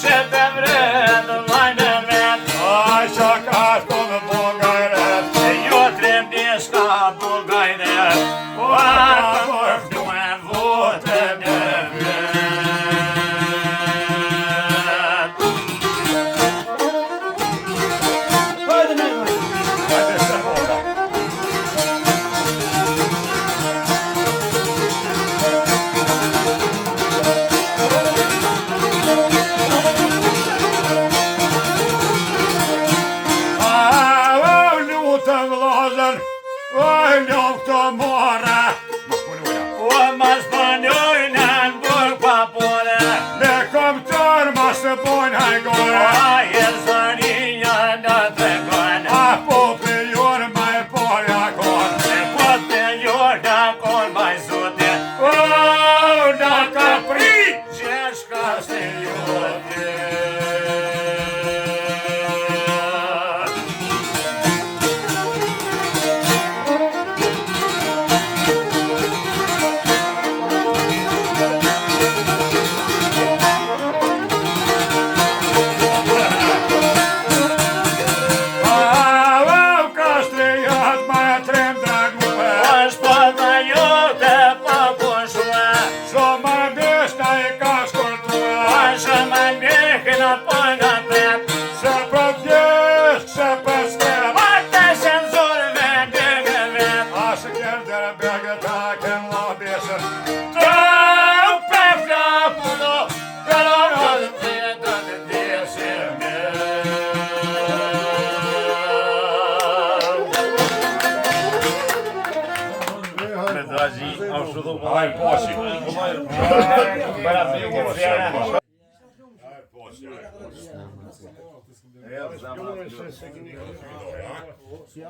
Shut vredë vajnë vetë. Aj qa ka shkonë bogajret, E jo trem dishka bogajret, o ka përduen votën e vetë. ajde se voda. Lutëm vllazër, oj njëm këto more. O mas banojnë në burg pa pore, Me komptar mas të bojnë hajgore. a e zaninja në tregon, A po për jorë ma e porja konë. e po të jorë në kon maj zote, O, na ka pri, gjeshka se jote. ka strejat ma e trem dragume. është po të jote pa pushue, So ma beshta e ka shkortue. është më ndihë në pënga pep, Se për vjesht, se për skep. ma të shenzur me ndihë vet. A se kjerë dhere bege ta kem la besër. Të pefla puno, pero në të të të desim me. Metraji, a shudhu po Aj poshi. Bëra të një fjera. Aj poshi. Ja,